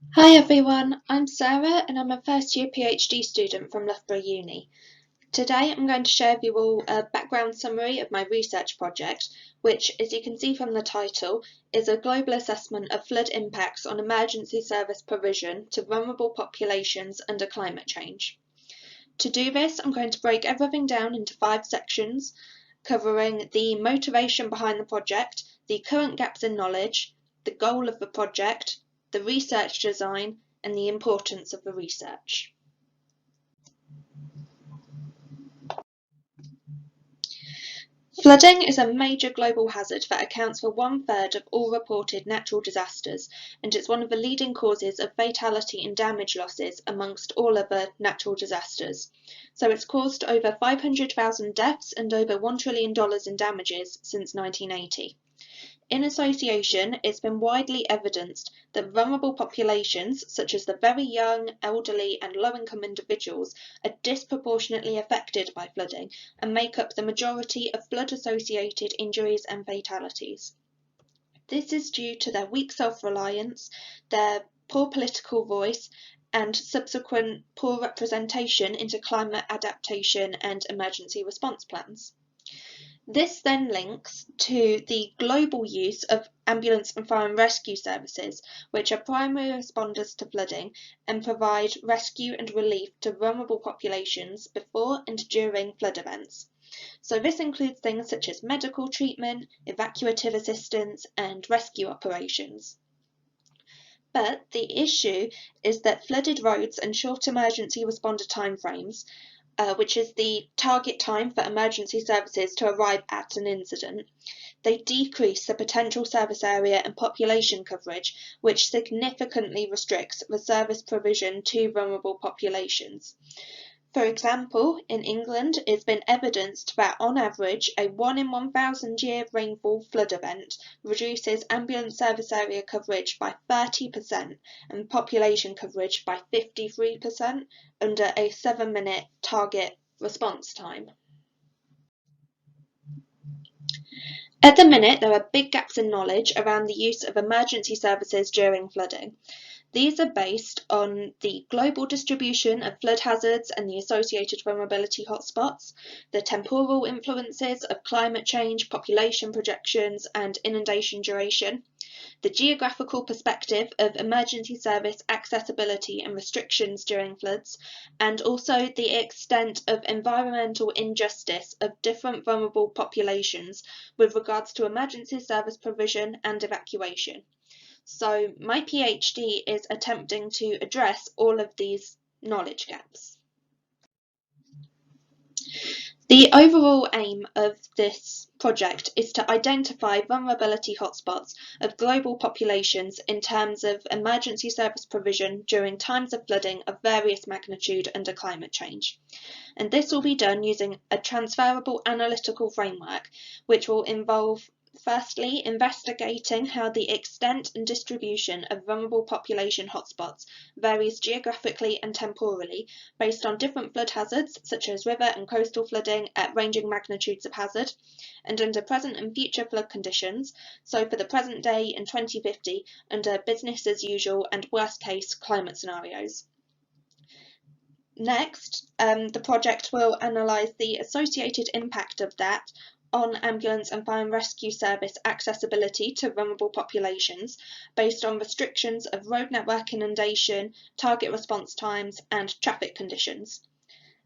Hi everyone, I'm Sarah and I'm a first year PhD student from Loughborough Uni. Today I'm going to share with you all a background summary of my research project, which, as you can see from the title, is a global assessment of flood impacts on emergency service provision to vulnerable populations under climate change. To do this, I'm going to break everything down into 5 sections, covering the motivation behind the project, the current gaps in knowledge, the goal of the project, the research design, and the importance of the research. Flooding is a major global hazard that accounts for 1/3 of all reported natural disasters, and it's one of the leading causes of fatality and damage losses amongst all other natural disasters. So it's caused over 500,000 deaths and over $1 trillion in damages since 1980. In association, it's been widely evidenced that vulnerable populations, such as the very young, elderly, and low-income individuals, are disproportionately affected by flooding and make up the majority of flood-associated injuries and fatalities. This is due to their weak self-reliance, their poor political voice, and subsequent poor representation into climate adaptation and emergency response plans. This then links to the global use of ambulance and fire and rescue services, which are primary responders to flooding and provide rescue and relief to vulnerable populations before and during flood events. So this includes things such as medical treatment, evacuative assistance, and rescue operations. But the issue is that flooded roads and short emergency responder timeframes, which is the target time for emergency services to arrive at an incident, they decrease the potential service area and population coverage, which significantly restricts the service provision to vulnerable populations. For example, in England, it's been evidenced that on average, a 1 in 1,000 year rainfall flood event reduces ambulance service area coverage by 30% and population coverage by 53% under a 7-minute target response time. At the minute, there are big gaps in knowledge around the use of emergency services during flooding. These are based on the global distribution of flood hazards and the associated vulnerability hotspots, the temporal influences of climate change, population projections, and inundation duration, the geographical perspective of emergency service accessibility and restrictions during floods, and also the extent of environmental injustice of different vulnerable populations with regards to emergency service provision and evacuation. So my PhD is attempting to address all of these knowledge gaps. The overall aim of this project is to identify vulnerability hotspots of global populations in terms of emergency service provision during times of flooding of various magnitude under climate change. And this will be done using a transferable analytical framework, which will involve firstly, investigating how the extent and distribution of vulnerable population hotspots varies geographically and temporally based on different flood hazards, such as river and coastal flooding at ranging magnitudes of hazard, and under present and future flood conditions, so for the present day in 2050, under business as usual and worst case climate scenarios. Next, the project will analyse the associated impact of that on ambulance and fire and rescue service accessibility to vulnerable populations based on restrictions of road network inundation, target response times, and traffic conditions.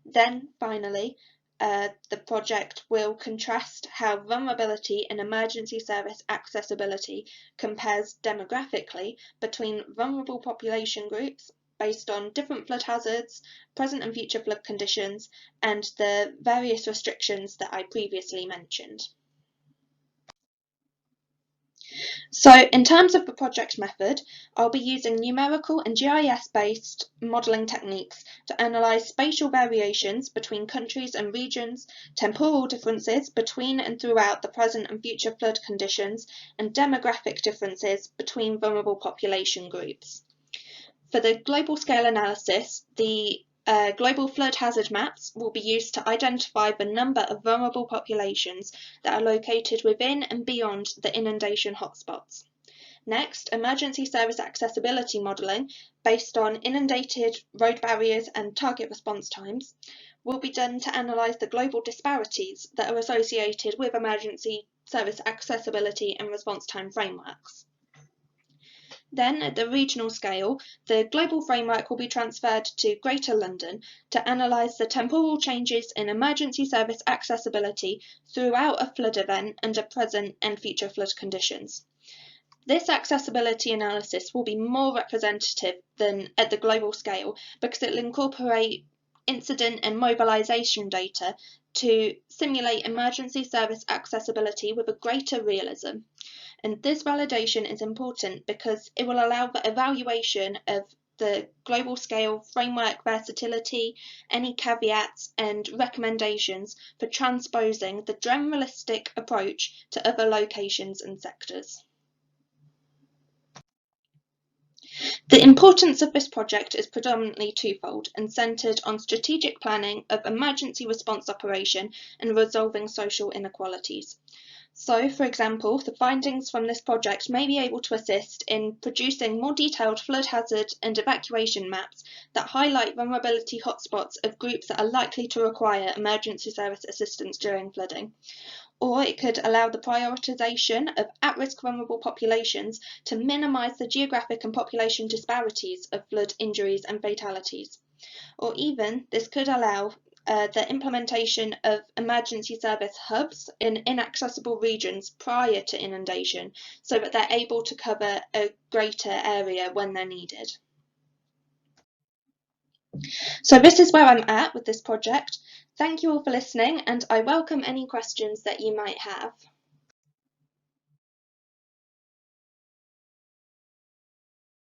Then, finally, the project will contrast how vulnerability and emergency service accessibility compares demographically between vulnerable population groups based on different flood hazards, present and future flood conditions, and the various restrictions that I previously mentioned. So in terms of the project method, I'll be using numerical and GIS-based modelling techniques to analyse spatial variations between countries and regions, temporal differences between and throughout the present and future flood conditions, and demographic differences between vulnerable population groups. For the global scale analysis, the global flood hazard maps will be used to identify the number of vulnerable populations that are located within and beyond the inundation hotspots. Next, emergency service accessibility modelling based on inundated road barriers and target response times will be done to analyse the global disparities that are associated with emergency service accessibility and response time frameworks. Then, at the regional scale, the global framework will be transferred to Greater London to analyse the temporal changes in emergency service accessibility throughout a flood event under present and future flood conditions. This accessibility analysis will be more representative than at the global scale because it will incorporate incident and mobilisation data to simulate emergency service accessibility with a greater realism. And this validation is important because it will allow the evaluation of the global scale framework versatility, any caveats and recommendations for transposing the generalistic approach to other locations and sectors. The importance of this project is predominantly twofold and centred on strategic planning of emergency response operation and resolving social inequalities. So, for example, the findings from this project may be able to assist in producing more detailed flood hazard and evacuation maps that highlight vulnerability hotspots of groups that are likely to require emergency service assistance during flooding. Or it could allow the prioritisation of at-risk vulnerable populations to minimise the geographic and population disparities of flood injuries and fatalities. Or even this could allow the implementation of emergency service hubs in inaccessible regions prior to inundation so that they're able to cover a greater area when they're needed. So this is where I'm at with this project. Thank you all for listening, and I welcome any questions that you might have.